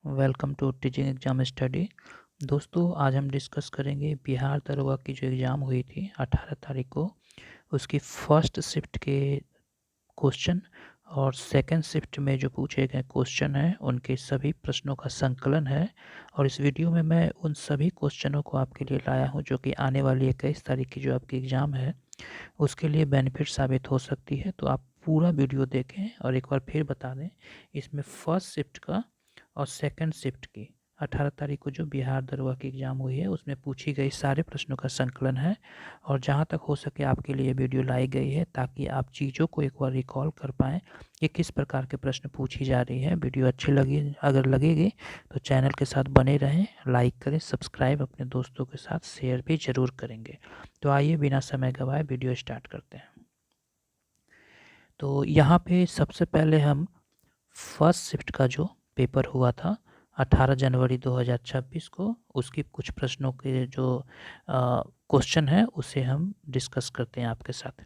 Welcome to teaching exam study. दोस्तों, आज हम डिस्कस करेंगे बिहार दरोगा की जो एग्ज़ाम हुई थी 18 तारीख को, उसकी फ़र्स्ट शिफ्ट के क्वेश्चन और सेकंड शिफ्ट में जो पूछे गए क्वेश्चन हैं उनके सभी प्रश्नों का संकलन है। और इस वीडियो में मैं उन सभी क्वेश्चनों को आपके लिए लाया हूं जो कि आने वाली 21 तारीख की जो आपकी एग्ज़ाम है उसके लिए बेनिफिट साबित हो सकती है। तो आप पूरा वीडियो देखें और एक बार फिर बता दें, इसमें फर्स्ट शिफ्ट का और सेकंड शिफ्ट की 18 तारीख को जो बिहार दरोगा की एग्ज़ाम हुई है उसमें पूछी गई सारे प्रश्नों का संकलन है। और जहाँ तक हो सके आपके लिए वीडियो लाई गई है ताकि आप चीज़ों को एक बार रिकॉल कर पाएँ कि किस प्रकार के प्रश्न पूछी जा रही है। वीडियो अच्छी लगी अगर लगेगी तो चैनल के साथ बने रहें, लाइक करें, सब्सक्राइब अपने दोस्तों के साथ शेयर भी ज़रूर करेंगे। तो आइए बिना समय गवाए वीडियो स्टार्ट करते हैं। तो यहाँ पे सबसे पहले हम फर्स्ट शिफ्ट का जो पेपर हुआ था 18 जनवरी 2026 को, उसकी कुछ प्रश्नों के जो क्वेश्चन है उसे हम डिस्कस करते हैं आपके साथ।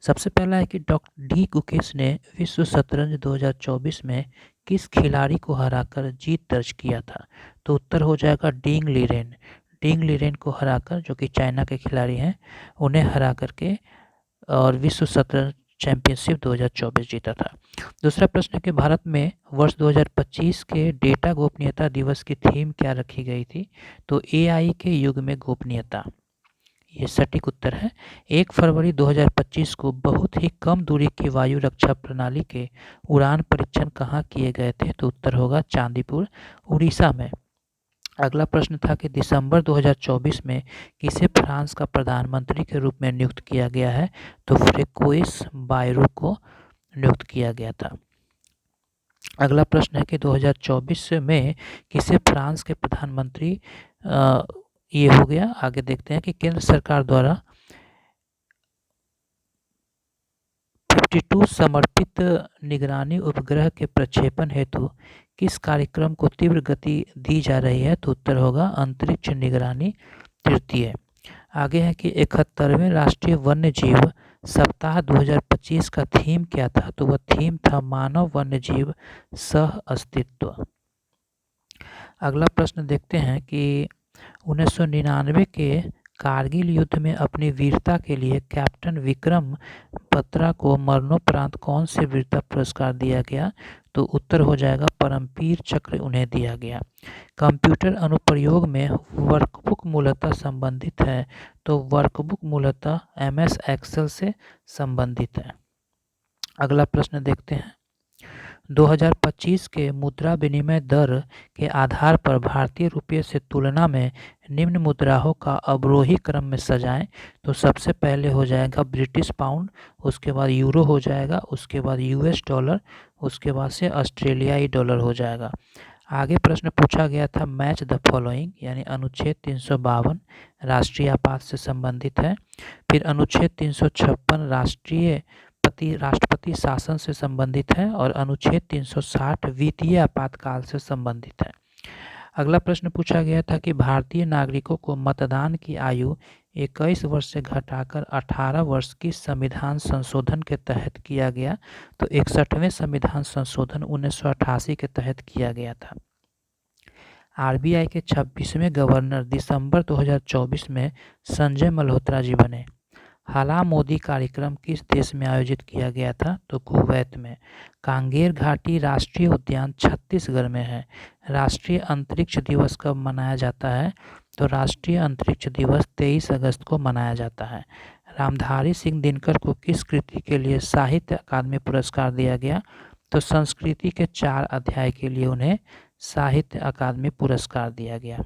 सबसे पहला है कि डॉक्टर डी गुकेश ने विश्व शतरंज 2024 में किस खिलाड़ी को हराकर जीत दर्ज किया था? तो उत्तर हो जाएगा डिंग लीरेन। डिंग लीरेन को हराकर, जो कि चाइना के खिलाड़ी हैं, उन्हें हरा करके और विश्व शतरंज चैंपियनशिप 2024 जीता था। दूसरा प्रश्न है कि भारत में वर्ष 2025 के डेटा गोपनीयता दिवस की थीम क्या रखी गई थी? तो एआई के युग में गोपनीयता, ये सटीक उत्तर है। 1 फरवरी 2025 को बहुत ही कम दूरी की वायु रक्षा प्रणाली के उड़ान परीक्षण कहाँ किए गए थे? तो उत्तर होगा चांदीपुर, उड़ीसा में। अगला प्रश्न था कि दिसंबर 2024 में किसे फ्रांस का प्रधानमंत्री के रूप में नियुक्त किया गया है? तो फ्रेकोइस बायरू को नियुक्त किया गया था। अगला प्रश्न है कि 2024 में किसे फ्रांस के प्रधानमंत्री ये हो गया। आगे देखते हैं कि केंद्र सरकार द्वारा 52 समर्पित निगरानी उपग्रह के प्रक्षेपण हेतु किस कार्यक्रम को तीव्र गति दी जा रही है? तो उत्तर होगा अंतरिक्ष निगरानी तृतीय। आगे है कि 71वें राष्ट्रीय वन्य जीव सप्ताह 2025 का थीम क्या था? तो वह थीम था मानव वन्य जीव सह अस्तित्व। अगला प्रश्न देखते हैं कि 1999 के कारगिल युद्ध में अपनी वीरता के लिए कैप्टन विक्रम बत्रा को मरणोपरांत कौन से वीरता पुरस्कार दिया गया? तो उत्तर हो जाएगा परमवीर चक्र उन्हें दिया गया। कंप्यूटर अनुप्रयोग में वर्कबुक मूलतः संबंधित है, तो वर्कबुक मूलतः एमएस एक्सेल से संबंधित है। अगला प्रश्न देखते हैं, 2025 के मुद्रा विनिमय दर के आधार पर भारतीय रुपये से तुलना में निम्न मुद्राओं का अवरोही क्रम में सजाएं। तो सबसे पहले हो जाएगा ब्रिटिश पाउंड, उसके बाद यूरो हो जाएगा, उसके बाद यूएस डॉलर, उसके बाद से ऑस्ट्रेलियाई डॉलर हो जाएगा। आगे प्रश्न पूछा गया था मैच द फॉलोइंग, यानी अनुच्छेद 352 राष्ट्रीय आपात से संबंधित है। फिर अनुच्छेद 356 राष्ट्रपति शासन से संबंधित है और अनुच्छेद 360 वित्तीय आपातकाल से संबंधित है। अगला प्रश्न पूछा गया था कि भारतीय नागरिकों को मतदान की आयु 21 वर्ष से घटाकर 18 वर्ष की संविधान संशोधन के तहत किया गया। तो 61वें संविधान संशोधन 1988 के तहत किया गया था। आरबीआई के 26वें गवर्नर दिसंबर 2024 में संजय मल्होत्रा जी बने। हाला मोदी कार्यक्रम किस देश में आयोजित किया गया था? तो कुवैत में। कांगेर घाटी राष्ट्रीय उद्यान छत्तीसगढ़ में है। राष्ट्रीय अंतरिक्ष दिवस कब मनाया जाता है? तो राष्ट्रीय अंतरिक्ष दिवस 23 अगस्त को मनाया जाता है। रामधारी सिंह दिनकर को किस कृति के लिए साहित्य अकादमी पुरस्कार दिया गया? तो संस्कृति के 4 अध्याय के लिए उन्हें साहित्य अकादमी पुरस्कार दिया गया।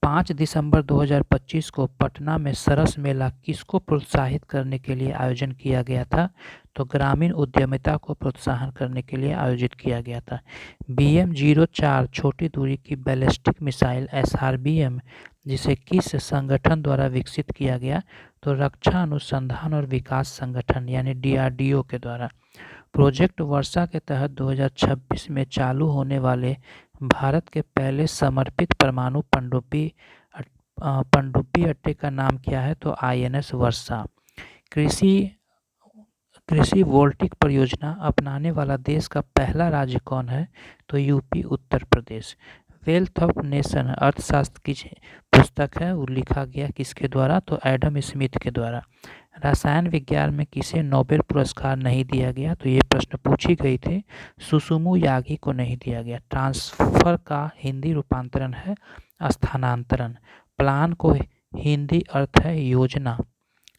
5 दिसंबर 2025 को पटना में सरस मेला किसको प्रोत्साहित करने के लिए आयोजन किया गया था? तो ग्रामीण उद्यमिता को प्रोत्साहन करने के लिए आयोजित किया गया था। BM-04 छोटी दूरी की बैलिस्टिक मिसाइल SRBM जिसे किस संगठन द्वारा विकसित किया गया? तो रक्षा अनुसंधान और विकास संगठन यानी DRDO के द्वारा। प्रोजेक्ट वर्षा के तहत 2026 में चालू होने वाले भारत के पहले समर्पित परमाणु पनडुब्बी अड्डे का नाम क्या है? तो INS वर्षा। कृषि कृषि वोल्टिक परियोजना अपनाने वाला देश का पहला राज्य कौन है? तो UP Uttar Pradesh. Wealth of nation अर्थशास्त्र की पुस्तक है, वो लिखा गया किसके द्वारा? तो एडम स्मिथ के द्वारा। रसायन विज्ञान में किसे नोबेल पुरस्कार नहीं दिया गया? तो ये प्रश्न पूछी गई थी, सुसुमु यागी को नहीं दिया गया। ट्रांसफर का हिंदी रूपांतरण है स्थानांतरण। प्लान को हिंदी अर्थ है योजना।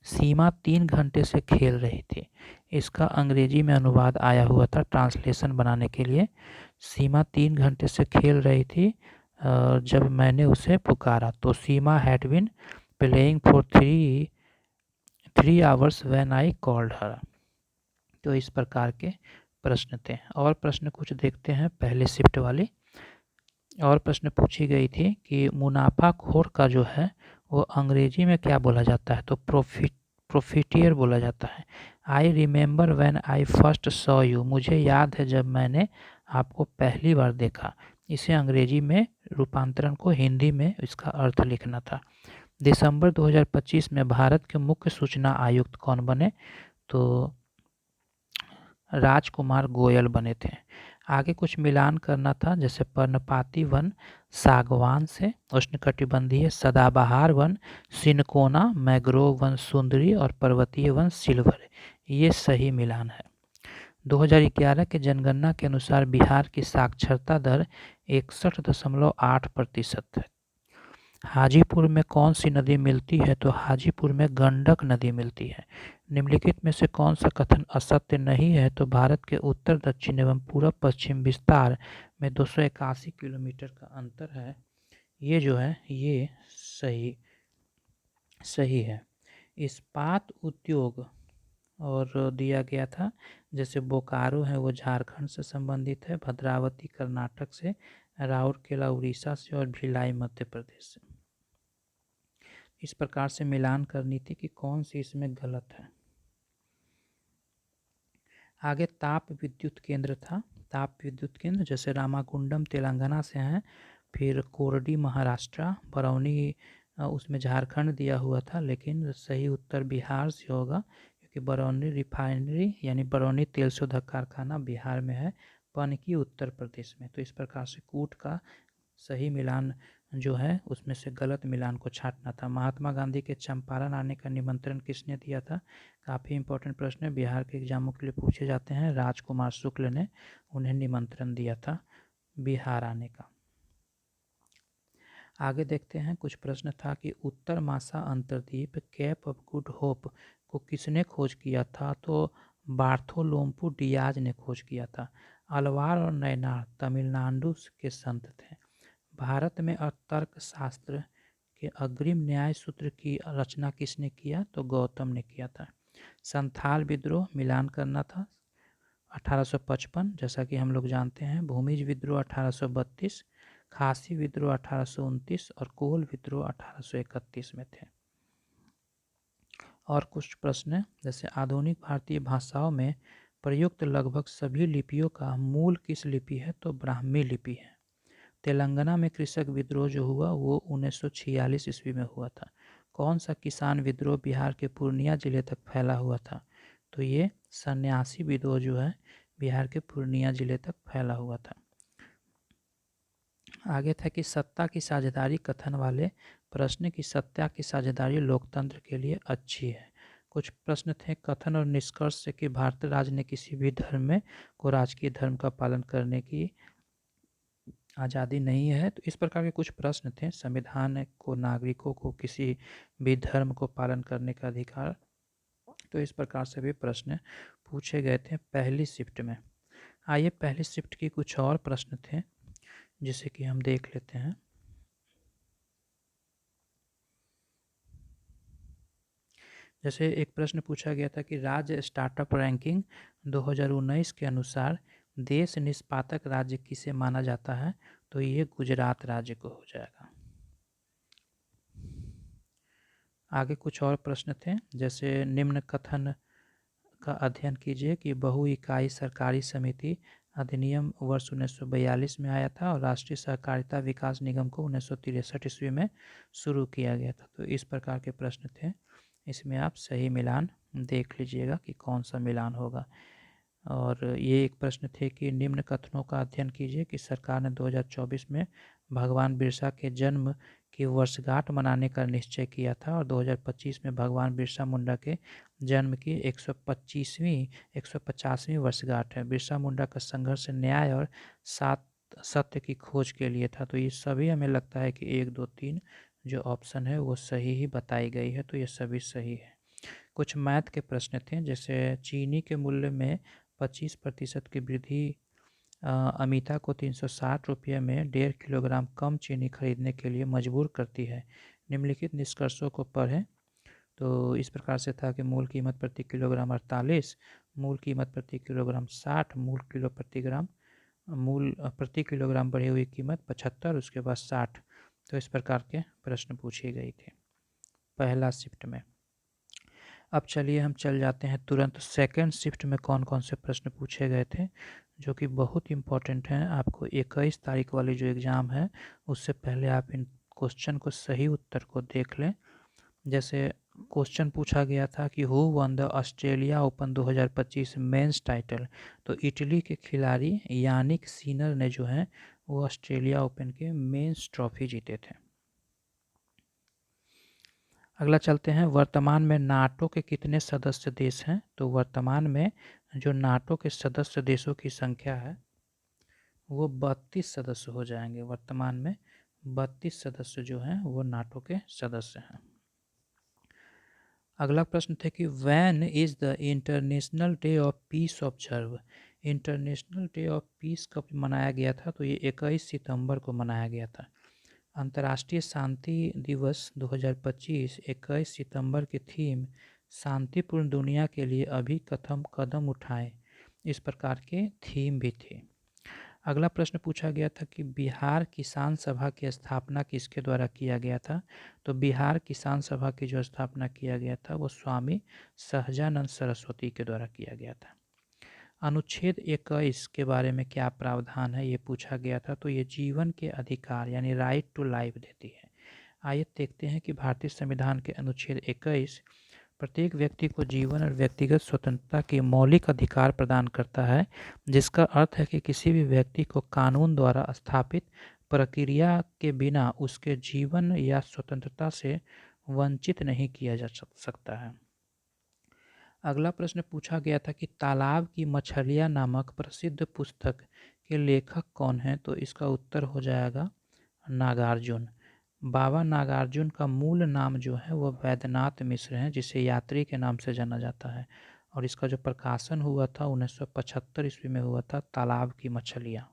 सीमा 3 घंटे से खेल रही थी, इसका अंग्रेजी में अनुवाद आया हुआ था ट्रांसलेशन बनाने के लिए। सीमा 3 घंटे से खेल रही थी जब मैंने उसे पुकारा। तो Seema had been playing for 3 hours when I called her. तो इस प्रकार के प्रश्न थे। और प्रश्न कुछ देखते हैं पहले शिफ्ट वाली। और प्रश्न पूछी गई थी कि मुनाफाखोर का जो है वो अंग्रेजी में क्या बोला जाता है? तो प्रॉफिटियर बोला जाता है। I remember when I first saw you, मुझे याद है जब मैंने आपको पहली बार देखा। इसे अंग्रेजी में रूपांतरण को हिंदी में इसका अर्थ लिखना था। दिसंबर 2025 में भारत के मुख्य सूचना आयुक्त कौन बने? तो राजकुमार गोयल बने थे। आगे कुछ मिलान करना था, जैसे पर्णपाती वन सागवान से, उष्णकटिबंधीय सदाबहार वन सिनकोना, मैग्रोव वन सुंदरी और पर्वतीय वन सिल्वर। ये सही मिलान है। 2011 के जनगणना के अनुसार बिहार की साक्षरता दर 61.8% है। हाजीपुर में कौन सी नदी मिलती है? तो हाजीपुर में गंडक नदी मिलती है। निम्नलिखित में से कौन सा कथन असत्य नहीं है? तो भारत के उत्तर दक्षिण एवं पूर्व पश्चिम विस्तार में 281 किलोमीटर का अंतर है। ये जो है ये सही है। इस्पात उद्योग और दिया गया था, जैसे बोकारो है वो झारखंड से संबंधित है, भद्रावती कर्नाटक से, राउरकेला उड़ीसा से और भिलाई मध्य प्रदेश से। इस प्रकार से मिलान करनी थी कि कौन सी इसमें गलत है। आगे ताप विद्युत केंद्र था। ताप विद्युत केंद्र जैसे रामाकुंडम तेलंगाना से हैं, फिर कोरडी महाराष्ट्र, बरौनी उसमें झारखंड दिया हुआ था, लेकिन सही उत्तर बिहार से होगा, क्योंकि बरौनी रिफाइनरी यानी बरौनी तेल शोधक कारखाना बिहार में है, पनकी उत्तर प्रदेश में। तो इस प्रकार से कूट का सही मिलान जो है उसमें से गलत मिलान को छांटना था। महात्मा गांधी के चंपारण आने का निमंत्रण किसने दिया था? काफ़ी इंपॉर्टेंट प्रश्न है, बिहार के एग्जामों के लिए पूछे जाते हैं। राजकुमार शुक्ल ने उन्हें निमंत्रण दिया था बिहार आने का। आगे देखते हैं, कुछ प्रश्न था कि उत्तर मासा अंतर्द्वीप कैप ऑफ गुड होप को किसने खोज किया था? तो बार्थोलोम्पू डियाज ने खोज किया था। अलवार और नैनार तमिलनाडु के संत थे। भारत में तर्कशास्त्र के अग्रिम न्याय सूत्र की रचना किसने किया? तो गौतम ने किया था। संथाल विद्रोह मिलान करना था 1855, जैसा कि हम लोग जानते हैं। भूमिज विद्रोह 1832, खासी विद्रोह 1829 और कोल विद्रोह 1831 में थे। और कुछ प्रश्न जैसे आधुनिक भारतीय भाषाओं में प्रयुक्त लगभग सभी लिपियों का मूल किस लिपि है? तो ब्राह्मी लिपि है। तेलंगाना में कृषक विद्रोह जो हुआ वो 1946 ईस्वी में हुआ था। कौन सा किसान विद्रोह बिहार के पूर्णिया जिले तक फैला हुआ था? तो ये सन्यासी विद्रोह जो है बिहार के पूर्णिया जिले तक फैला हुआ था। आगे था कि सत्ता की साझेदारी कथन वाले प्रश्न की सत्ता की साझेदारी लोकतंत्र के लिए अच्छी है। कुछ प्रश्न थे कथन और निष्कर्ष से कि भारतीय राज्य ने किसी भी धर्म में को राजकीय धर्म का पालन करने की आज़ादी नहीं है। तो इस प्रकार के कुछ प्रश्न थे। संविधान को नागरिकों को किसी भी धर्म को पालन करने का अधिकार, तो इस प्रकार से भी प्रश्न पूछे गए थे पहली शिफ्ट में। आइए पहली शिफ्ट की कुछ और प्रश्न थे जिसे कि हम देख लेते हैं। जैसे एक प्रश्न पूछा गया था कि राज्य स्टार्टअप रैंकिंग 2019 के अनुसार देश निष्पादक राज्य किसे माना जाता है? तो ये गुजरात राज्य को हो जाएगा। आगे कुछ और प्रश्न थे, जैसे निम्न कथन का अध्ययन कीजिए कि बहु इकाई सरकारी समिति अधिनियम वर्ष 1942 में आया था और राष्ट्रीय सहकारिता विकास निगम को 1963 ईस्वी में शुरू किया गया था। तो इस प्रकार के प्रश्न थे। इसमें आप सही मिलान देख लीजिएगा कि कौन सा मिलान होगा। और ये एक प्रश्न थे कि निम्न कथनों का अध्ययन कीजिए कि सरकार ने 2024 में भगवान बिरसा के जन्म की वर्षगांठ मनाने का निश्चय किया था और 2025 में भगवान बिरसा मुंडा के जन्म की 150वीं वर्षगांठ है। बिरसा मुंडा का संघर्ष न्याय और सत्य की खोज के लिए था। तो ये सभी हमें लगता है कि 1, 2, 3 जो ऑप्शन है वो सही ही बताई गई है, तो ये सभी सही है। कुछ मैथ के प्रश्न थे, जैसे चीनी के मूल्य में 25% की वृद्धि अमिता को 360 रुपये में 1.5 किलोग्राम कम चीनी खरीदने के लिए मजबूर करती है। निम्नलिखित निष्कर्षों को पढ़ें। तो इस प्रकार से था कि मूल कीमत प्रति किलोग्राम 48, मूल कीमत प्रति किलोग्राम 60, मूल प्रति किलोग्राम बढ़ी हुई कीमत 75, उसके बाद 60। तो इस प्रकार के प्रश्न पूछे गए थे पहला शिफ्ट में। अब चलिए हम चल जाते हैं तुरंत सेकंड शिफ्ट में कौन कौन से प्रश्न पूछे गए थे जो कि बहुत इम्पोर्टेंट हैं। आपको 21 तारीख वाली जो एग्ज़ाम है उससे पहले आप इन क्वेश्चन को सही उत्तर को देख लें। जैसे क्वेश्चन पूछा गया था कि who won the Australia Open 2025 men's title. तो इटली के खिलाड़ी यानिक सिनर ने जो है वो ऑस्ट्रेलिया ओपन के मेंस ट्रॉफी जीते थे। अगला चलते हैं, वर्तमान में नाटो के कितने सदस्य देश हैं। तो वर्तमान में जो नाटो के सदस्य देशों की संख्या है वो 32 सदस्य हो जाएंगे। वर्तमान में 32 सदस्य जो हैं वो नाटो के सदस्य हैं। अगला प्रश्न था कि when is the international day of peace observe. International day of peace कब मनाया गया था। तो ये 21 सितंबर को मनाया गया था। अंतर्राष्ट्रीय शांति दिवस 2025 21 सितंबर की थीम शांतिपूर्ण दुनिया के लिए अभी कदम उठाएं, इस प्रकार के थीम भी थे। अगला प्रश्न पूछा गया था कि बिहार किसान सभा की स्थापना किसके द्वारा किया गया था। तो बिहार किसान सभा की जो स्थापना किया गया था वो स्वामी सहजानंद सरस्वती के द्वारा किया गया था। अनुच्छेद 21 के बारे में क्या प्रावधान है ये पूछा गया था। तो ये जीवन के अधिकार यानी राइट टू लाइफ देती है। आइए देखते हैं कि भारतीय संविधान के अनुच्छेद 21 प्रत्येक व्यक्ति को जीवन और व्यक्तिगत स्वतंत्रता के मौलिक अधिकार प्रदान करता है, जिसका अर्थ है कि किसी भी व्यक्ति को कानून द्वारा स्थापित प्रक्रिया के बिना उसके जीवन या स्वतंत्रता से वंचित नहीं किया जा सकता है। अगला प्रश्न पूछा गया था कि तालाब की मछलियाँ नामक प्रसिद्ध पुस्तक के लेखक कौन हैं। तो इसका उत्तर हो जाएगा नागार्जुन। बाबा नागार्जुन का मूल नाम जो है वो वैद्यनाथ मिश्र हैं, जिसे यात्री के नाम से जाना जाता है। और इसका जो प्रकाशन हुआ था 1975 ईस्वी में हुआ था, तालाब की मछलियाँ।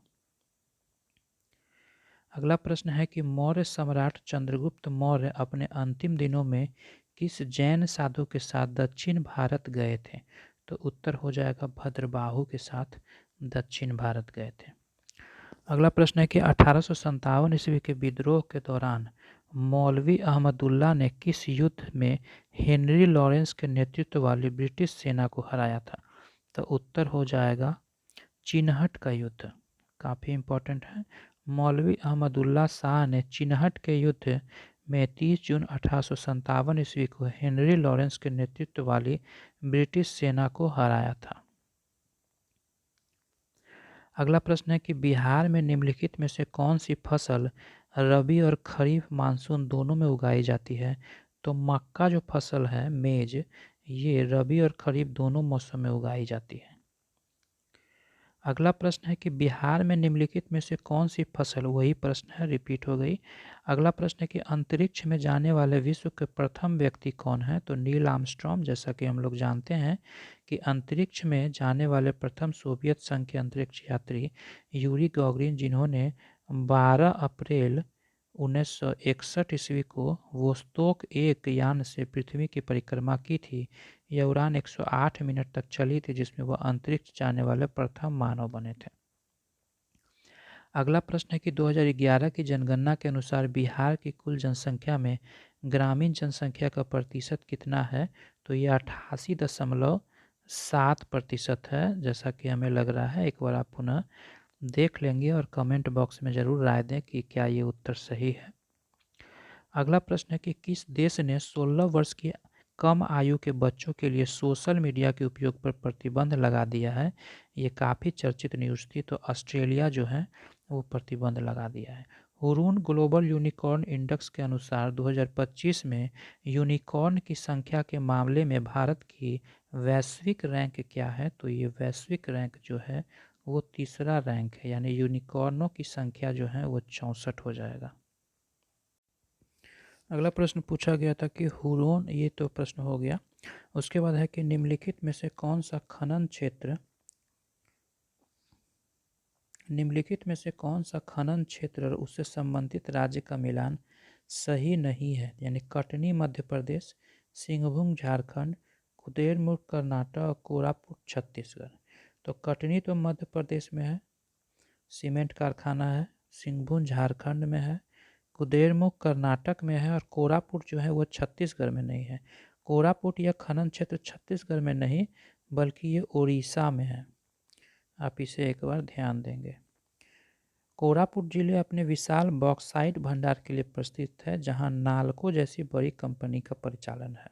अगला प्रश्न है कि मौर्य सम्राट चंद्रगुप्त मौर्य अपने अंतिम दिनों में किस जैन साधु के साथ दक्षिण भारत गए थे। तो उत्तर हो जाएगा भद्रबाहु के साथ दक्षिण भारत गए थे। अगला प्रश्न है कि 1857 ईस्वी के विद्रोह के दौरान मौलवी अहमदुल्ला ने किस युद्ध में हेनरी लॉरेंस के नेतृत्व वाली ब्रिटिश सेना को हराया था। तो उत्तर हो जाएगा चिनहट का युद्ध। काफ़ी इम्पोर्टेंट है। मौलवी अहमदुल्ला शाह ने चिनहट के युद्ध में 30 जून 1857 ईस्वी को हेनरी लॉरेंस के नेतृत्व वाली ब्रिटिश सेना को हराया था। अगला प्रश्न है कि बिहार में निम्नलिखित में से कौन सी फसल रबी और खरीफ मानसून दोनों में उगाई जाती है। तो मक्का जो फसल है मेज, ये रबी और खरीफ दोनों मौसम में उगाई जाती है। अगला प्रश्न है कि बिहार में निम्नलिखित में से कौन सी फसल, वही प्रश्न है, रिपीट हो गई। अगला प्रश्न है कि अंतरिक्ष में जाने वाले विश्व के प्रथम व्यक्ति कौन है। तो नील आर्मस्ट्रॉन्ग। जैसा कि हम लोग जानते हैं कि अंतरिक्ष में जाने वाले प्रथम सोवियत संघ के अंतरिक्ष यात्री यूरी गॉगरिन, जिन्होंने 12 अप्रैल 1961 ईस्वी को वोस्तोक 1 यान से पृथ्वी की परिक्रमा की थी। यह उड़ान 108 मिनट तक चली थी, जिसमें वह अंतरिक्ष जाने वाले प्रथम मानव बने थे। अगला प्रश्न है कि 2011 की जनगणना के अनुसार बिहार की कुल जनसंख्या में ग्रामीण जनसंख्या का प्रतिशत कितना है। तो ये 88.7% है, जैसा कि हमें लग रहा है। एक बार आप पुनः देख लेंगे और कमेंट बॉक्स में ज़रूर राय दें कि क्या ये उत्तर सही है। अगला प्रश्न है कि किस देश ने 16 वर्ष की कम आयु के बच्चों के लिए सोशल मीडिया के उपयोग पर प्रतिबंध लगा दिया है। ये काफ़ी चर्चित न्यूज़ थी। तो ऑस्ट्रेलिया जो है वो प्रतिबंध लगा दिया है। हुरून ग्लोबल यूनिकॉर्न इंडेक्स के अनुसार 2025 में यूनिकॉर्न की संख्या के मामले में भारत की वैश्विक रैंक क्या है? तो ये वैश्विक रैंक जो है वो तीसरा रैंक है, यानी यूनिकॉर्नों की संख्या जो है वो 64 हो जाएगा। अगला प्रश्न पूछा गया था कि हुरून, ये तो प्रश्न हो गया। उसके बाद है कि निम्नलिखित में से कौन सा खनन क्षेत्र और उससे संबंधित राज्य का मिलान सही नहीं है? यानी कटनी मध्य प्रदेश, सिंहभूम झारखंड, कुदेरमुख कर्नाटक और कोरापुट छत्तीसगढ़। तो कटनी तो मध्य प्रदेश में है, सीमेंट कारखाना है, सिंहभूम झारखंड में है, कुदेरमुख कर्नाटक में है और कोरापुट जो है वो छत्तीसगढ़ में नहीं है। कोरापुट यह खनन क्षेत्र छत्तीसगढ़ में नहीं बल्कि ये उड़ीसा में है। आप इसे एक बार ध्यान देंगे। कोरापुट जिले अपने विशाल बॉक्साइट भंडार के लिए प्रसिद्ध है, जहां नाल्को जैसी बड़ी कंपनी का परिचालन है।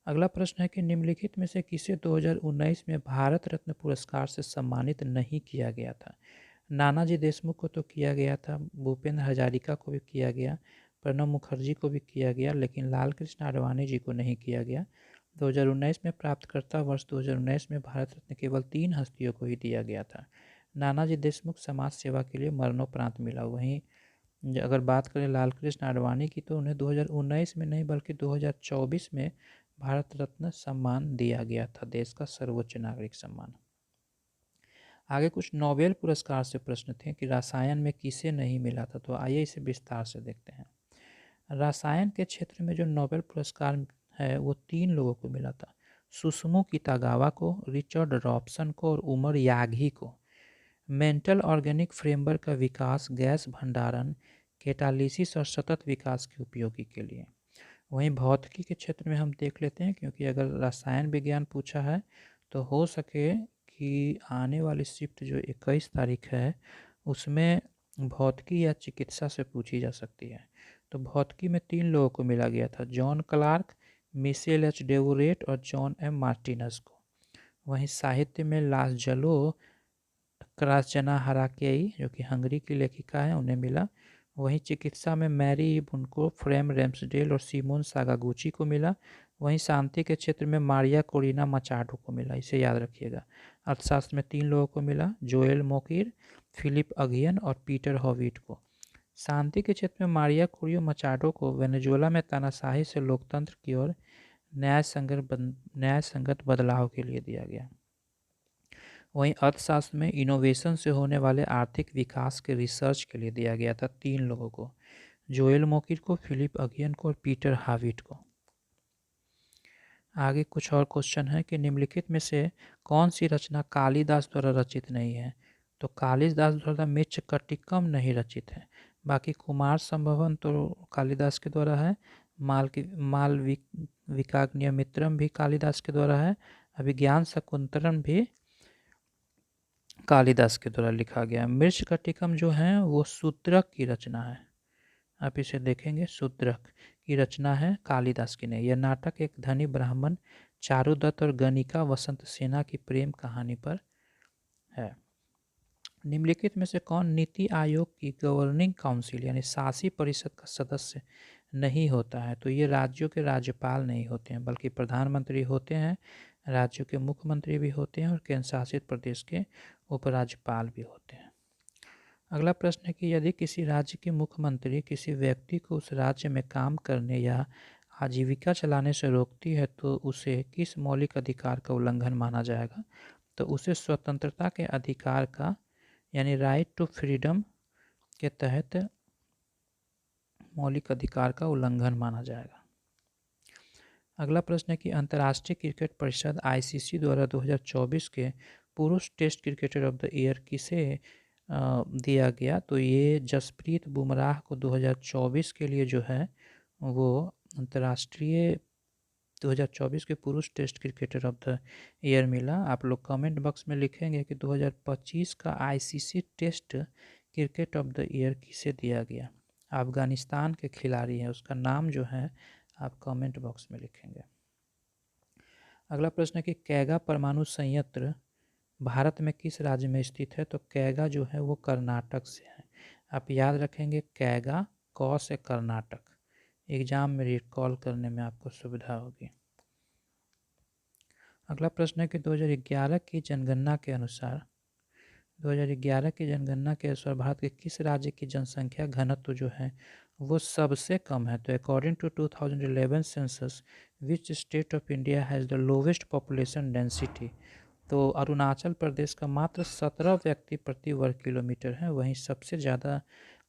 अगला प्रश्न है कि निम्नलिखित में से किसे 2019 में भारत रत्न पुरस्कार से सम्मानित नहीं किया गया था? नानाजी देशमुख को तो किया गया था, भूपेंद्र हजारिका को भी किया गया, प्रणब मुखर्जी को भी किया गया, लेकिन लाल कृष्ण आडवाणी जी को नहीं किया गया। 2019 में प्राप्तकर्ता वर्ष 2019 में भारत रत्न केवल 3 हस्तियों को ही दिया गया था। नानाजी देशमुख समाज सेवा के लिए मरणोपरांत मिला। वहीं अगर बात करें लाल कृष्ण आडवाणी की तो उन्हें 2019 में नहीं बल्कि 2024 में भारत रत्न सम्मान दिया गया था, देश का सर्वोच्च नागरिक सम्मान। आगे कुछ नोबेल पुरस्कार से प्रश्न थे कि रसायन में किसे नहीं मिला था, तो आइए इसे विस्तार से देखते हैं। रसायन के क्षेत्र में जो नोबेल पुरस्कार है वो 3 लोगों को मिला था, सुसुमु कितागावा को, रिचर्ड रॉबसन को और उमर यागी को। मेंटल ऑर्गेनिक फ्रेमवर्क का विकास गैस भंडारण, कैटालिसिस और सतत विकास के उपयोगी के लिए। वहीं भौतिकी के क्षेत्र में हम देख लेते हैं, क्योंकि अगर रसायन विज्ञान पूछा है तो हो सके कि आने वाली शिफ्ट जो 21 तारीख है उसमें भौतिकी या चिकित्सा से पूछी जा सकती है। तो भौतिकी में 3 लोगों को मिला गया था, जॉन क्लार्क, मिशेल एच डेवोरेट और जॉन एम मार्टिनस को। वहीं साहित्य में लासजलो क्रासजना हराकेई जो कि हंगरी की लेखिका है उन्हें मिला। वहीं चिकित्सा में मैरी बुनको, फ्रेम रेम्सडेल और सिमोन सागागुची को मिला। वहीं शांति के क्षेत्र में मारिया कोरिना मचाडो को मिला, इसे याद रखिएगा। अर्थशास्त्र में 3 लोगों को मिला, जोएल मोकिर, फिलिप अगियन और पीटर हॉविट को। शांति के क्षेत्र में मारिया कोरियो मचाडो को वेनेजुएला में तानाशाही से लोकतंत्र की ओर न्यायसंगत बदलाव के लिए दिया गया। वहीं अर्थशास्त्र में इनोवेशन से होने वाले आर्थिक विकास के रिसर्च के लिए दिया गया था 3 लोगों को, जोएल मोकिर को, फिलिप अगियन को और पीटर हाविट को। आगे कुछ और क्वेश्चन है कि निम्नलिखित में से कौन सी रचना कालिदास द्वारा रचित नहीं है? तो कालिदास द्वारा मृच्छकटिकम नहीं रचित है। बाकी कुमार संभवन तो कालिदास के द्वारा है, मालविकाग्निमित्रम भी कालिदास के द्वारा है, अभिज्ञान शकुंतलम भी कालिदास के द्वारा लिखा गया। मृच्छकटिकम जो है वो शूद्रक की रचना है, आप इसे देखेंगे, शूद्रक की रचना है, कालिदास की नहीं। यह नाटक एक धनी ब्राह्मण चारुदत्त और गणिका वसंत सेना की प्रेम कहानी पर है। निम्नलिखित में से कौन नीति आयोग की गवर्निंग काउंसिल यानी शासी परिषद का सदस्य नहीं होता है? तो ये राज्यों के राज्यपाल नहीं होते हैं बल्कि प्रधानमंत्री होते हैं, राज्यों के मुख्यमंत्री भी होते हैं और केंद्र शासित प्रदेश के उपराज्यपाल भी होते हैं। अगला प्रश्न है कि यदि किसी राज्य के मुख्यमंत्री किसी व्यक्ति को उस राज्य में काम करने या आजीविका चलाने से रोकती है तो उसे किस मौलिक अधिकार का उल्लंघन माना जाएगा? तो उसे स्वतंत्रता के अधिकार का यानी राइट टू फ्रीडम के तहत मौलिक अधिकार का उल्लंघन माना जाएगा। अगला प्रश्न है कि अंतर्राष्ट्रीय क्रिकेट परिषद आईसीसी द्वारा 2024 के पुरुष test cricketer of the year किसे दिया गया? तो ये जसप्रीत बुमराह को 2024 के लिए जो है वो अंतर्राष्ट्रीय 2024 के पुरुष test cricketer of the year मिला। आप लोग कमेंट बॉक्स में लिखेंगे कि 2025 का ICC test cricket of the year किसे दिया गया। अफगानिस्तान के खिलाड़ी हैं, उसका नाम जो है आप कमेंट बॉक्स में लिखेंगे। अगला प्रश्न है कि कैगा परमाणु संयंत्र भारत में किस राज्य में स्थित है? तो कैगा जो है वो कर्नाटक से है। आप याद रखेंगे कैगा क से कर्नाटक, एग्जाम में रिकॉल करने में आपको सुविधा होगी। अगला प्रश्न है कि 2011 की जनगणना के अनुसार 2011 की जनगणना के अनुसार भारत के किस राज्य की जनसंख्या घनत्व जो है वो सबसे कम है? तो according to 2011 census which state of India has the lowest population density? तो अरुणाचल प्रदेश का मात्र 17 व्यक्ति प्रति वर्ग किलोमीटर है। वहीं सबसे ज़्यादा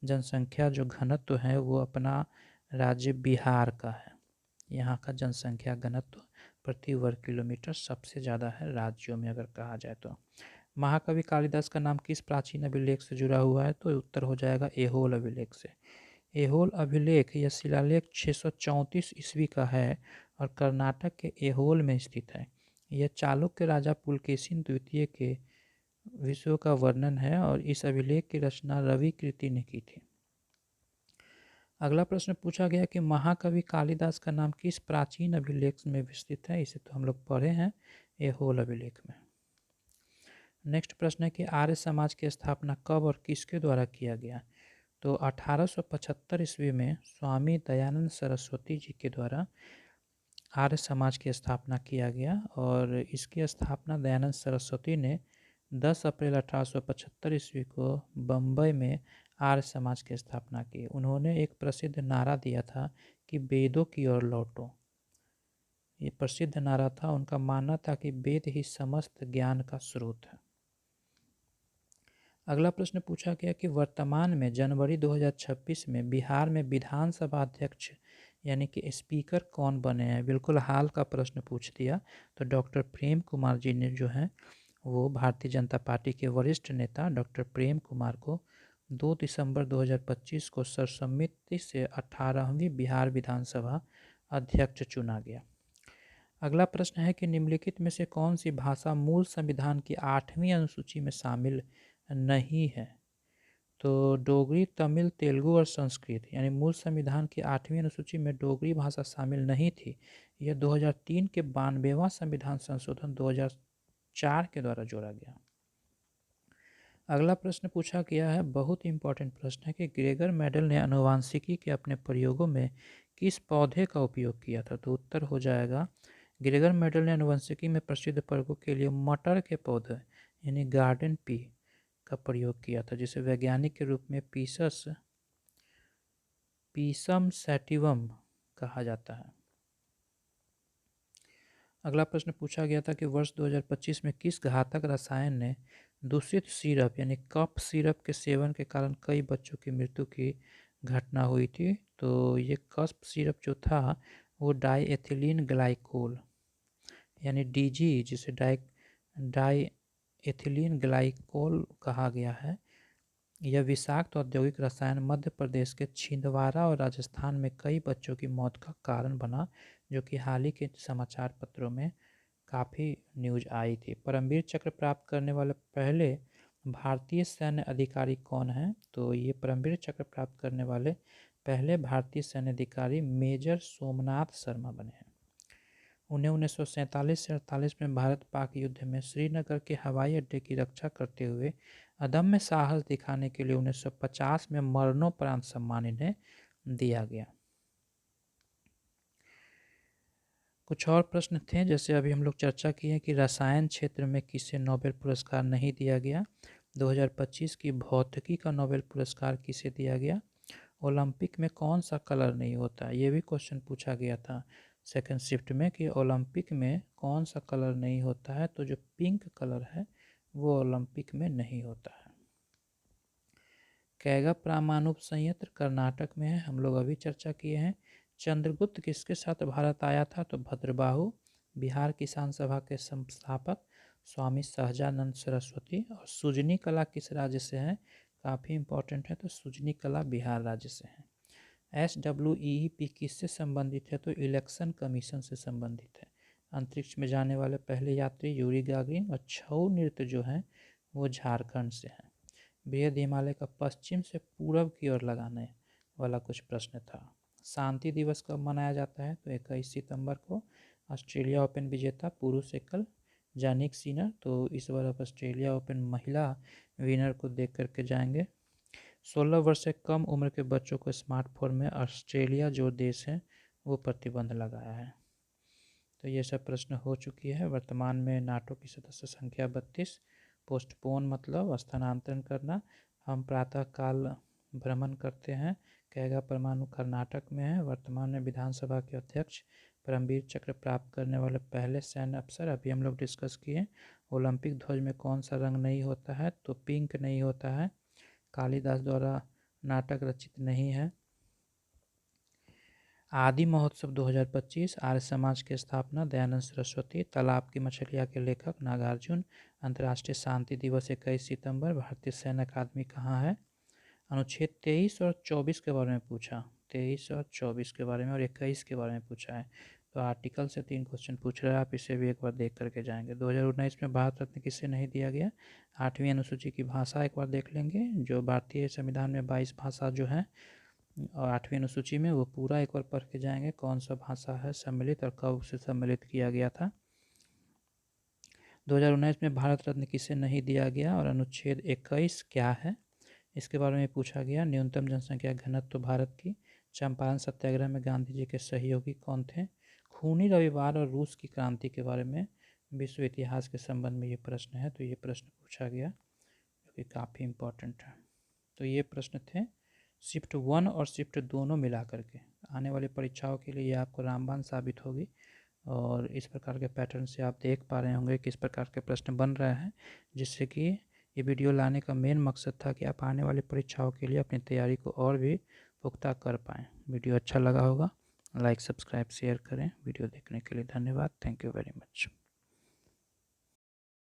जनसंख्या जो घनत्व है वो अपना राज्य बिहार का है। यहाँ का जनसंख्या घनत्व प्रति वर्ग किलोमीटर सबसे ज़्यादा है राज्यों में अगर कहा जाए तो। महाकवि कालिदास का नाम किस प्राचीन अभिलेख से जुड़ा हुआ है? तो उत्तर हो जाएगा ऐहोल अभिलेख से। ऐहोल अभिलेख यह शिलालेख 634 ईस्वी का है और कर्नाटक के ऐहोल में स्थित है। यह चालुक्य राजा पुलकेशिन द्वितीय के विषयों का वर्णन है और इस अभिलेख की रचना रवि कीर्ति ने की थी। अगला प्रश्न पूछा गया कि महाकवि कालिदास का नाम किस प्राचीन अभिलेख में विस्तृत है? इसे तो हम लोग पढ़े हैं ऐहोल अभिलेख में। नेक्स्ट प्रश्न है कि आर्य समाज की स्थापना कब और किसके द्वारा किया गया? तो 1875 ईस्वी में स्वामी दयानंद सरस्वती जी के द्वारा आर्य समाज की स्थापना किया गया और इसकी स्थापना दयानंद सरस्वती ने 10 अप्रैल 1875 ईस्वी को बम्बई में आर्य समाज की स्थापना की। उन्होंने एक प्रसिद्ध नारा दिया था कि वेदों की ओर लौटो। ये प्रसिद्ध नारा था। उनका मानना था कि वेद ही समस्त ज्ञान का स्रोत है। अगला प्रश्न पूछा गया कि वर्तमान में जनवरी 2026 में बिहार में विधानसभा अध्यक्ष यानी कि स्पीकर कौन बने हैं? बिल्कुल हाल का प्रश्न पूछ दिया। तो डॉक्टर प्रेम कुमार जी ने जो है वो भारतीय जनता पार्टी के वरिष्ठ नेता डॉक्टर प्रेम कुमार को 2 दिसंबर 2025 को सर्वसम्मति से 18वीं बिहार विधानसभा अध्यक्ष चुना गया। अगला प्रश्न है कि निम्नलिखित में से कौन सी भाषा मूल संविधान की 8वीं अनुसूची में शामिल नहीं है? तो डोगरी, तमिल, तेलुगु और संस्कृत यानी मूल संविधान की 8वीं अनुसूची में डोगरी भाषा शामिल नहीं थी। यह 2003 के 92वां संविधान संशोधन 2004 के द्वारा जोड़ा गया। अगला प्रश्न पूछा गया है, बहुत इंपॉर्टेंट प्रश्न है कि ग्रेगर मेडल ने आनुवांशिकी के अपने प्रयोगों में किस पौधे का उपयोग किया था? तो उत्तर हो जाएगा ग्रेगर मेडल ने आनुवंशिकी में प्रसिद्ध प्रयोगों के लिए मटर के पौधे यानी गार्डन पी का प्रयोग किया था, जिसे वैज्ञानिक के रूप में पीसम सैटिवम कहा जाता है। अगला प्रश्न पूछा गया था कि वर्ष 2025 में किस घातक रसायन ने दूषित सिरप यानी कफ सिरप के सेवन के कारण कई बच्चों की मृत्यु की घटना हुई थी? तो ये कफ सिरप जो था वो डाईएथिलीन ग्लाइकोल यानी डीजी जिसे डाईएथिलीन ग्लाइकोल कहा गया है। यह विषाक्त औद्योगिक रसायन मध्य प्रदेश के छिंदवाड़ा और राजस्थान में कई बच्चों की मौत का कारण बना, जो कि हाल ही के समाचार पत्रों में काफ़ी न्यूज आई थी। परमवीर चक्र प्राप्त करने वाले पहले भारतीय सैन्य अधिकारी कौन हैं? तो ये परमवीर चक्र प्राप्त करने वाले पहले भारतीय सैन्य अधिकारी मेजर सोमनाथ शर्मा बने हैं। उन्हें 1947 से 48 में भारत पाक युद्ध में श्रीनगर के हवाई अड्डे की रक्षा करते हुए अदम्य साहस दिखाने के लिए 1950 में मरणोपरांत सम्मान इन्हें दिया गया। कुछ और प्रश्न थे, जैसे अभी हम लोग चर्चा किए कि रसायन क्षेत्र में किसे नोबेल पुरस्कार नहीं दिया गया। 2025 की भौतिकी का नोबेल पुरस्कार किसे दिया गया? ओलंपिक में कौन सा कलर नहीं होता? ये भी क्वेश्चन पूछा गया था सेकंड शिफ्ट में कि ओलंपिक में कौन सा कलर नहीं होता है? तो जो पिंक कलर है वो ओलंपिक में नहीं होता है। कैगा परमाणु संयंत्र कर्नाटक में है, हम लोग अभी चर्चा किए हैं। चंद्रगुप्त किसके साथ भारत आया था? तो भद्रबाहु। बिहार किसान सभा के संस्थापक स्वामी सहजानंद सरस्वती। और सुजनी कला किस राज्य से है? काफ़ी इंपॉर्टेंट है, तो सुजनी कला बिहार राज्य से है। SWEEP किससे संबंधित है? तो इलेक्शन कमीशन से संबंधित है। अंतरिक्ष में जाने वाले पहले यात्री यूरी गागरिन। और छऊ नृत्य जो है वो झारखंड से है। बृहद हिमालय का पश्चिम से पूरब की ओर लगाने वाला कुछ प्रश्न था। शांति दिवस कब मनाया जाता है? तो 21 सितंबर को। ऑस्ट्रेलिया ओपन विजेता पुरुष एकल जानिक सिनर, तो इस बार आप ऑस्ट्रेलिया ओपन महिला विनर को देख करके जाएंगे। 16 वर्ष से कम उम्र के बच्चों को स्मार्टफोन में ऑस्ट्रेलिया जो देश है वो प्रतिबंध लगाया है। तो ये सब प्रश्न हो चुकी है। वर्तमान में नाटो की सदस्य संख्या 32। पोस्टपोन मतलब स्थानांतरण करना। हम प्रातःकाल भ्रमण करते हैं। कैगा परमाणु कर्नाटक में है। वर्तमान में विधानसभा के अध्यक्ष परमवीर चक्र प्राप्त करने वाले पहले सैन्य अफसर, अभी हम लोग डिस्कस किए। ओलंपिक ध्वज में कौन सा रंग नहीं होता है? तो पिंक नहीं होता है। कालिदास द्वारा नाटक रचित नहीं है। आदि महोत्सव 2025। आर्य समाज की स्थापना दयानंद सरस्वती। तालाब की मछलियाँ के लेखक नागार्जुन। अंतर्राष्ट्रीय शांति दिवस 21 सितंबर। भारतीय सैन्य अकादमी कहाँ है? अनुच्छेद 23 और 24 के बारे में पूछा। 23 और 24 के बारे में और 21 के बारे में पूछा है। तो आर्टिकल से 3 क्वेश्चन पूछ रहा है, आप इसे भी एक बार देख करके जाएंगे। 2019 में भारत रत्न किसे नहीं दिया गया? 8वीं अनुसूची की भाषा एक बार देख लेंगे। जो भारतीय संविधान में 22 भाषा जो है और 8वीं अनुसूची में, वो पूरा एक बार पढ़ के जाएंगे कौन सा भाषा है सम्मिलित और कब उसे सम्मिलित किया गया था। 2019 में भारत रत्न किसे नहीं दिया गया और अनुच्छेद 21 क्या है इसके बारे में पूछा गया। न्यूनतम जनसंख्या घनत्व भारत की। चंपारण सत्याग्रह में गांधी जी के सहयोगी कौन थे? खूनी रविवार और रूस की क्रांति के बारे में विश्व इतिहास के संबंध में ये प्रश्न है, तो ये प्रश्न पूछा गया जो कि काफ़ी इम्पोर्टेंट है। तो ये प्रश्न थे शिफ्ट 1 और शिफ्ट दोनों मिला करके। आने वाली परीक्षाओं के लिए ये आपको रामबाण साबित होगी और इस प्रकार के पैटर्न से आप देख पा रहे होंगे किस प्रकार के प्रश्न बन रहे हैं, जिससे कि ये वीडियो लाने का मेन मकसद था कि आप आने वाली परीक्षाओं के लिए अपनी तैयारी को और भी पुख्ता कर पाएँ। वीडियो अच्छा लगा होगा, लाइक सब्सक्राइब शेयर करें। वीडियो देखने के लिए धन्यवाद। Thank you very much.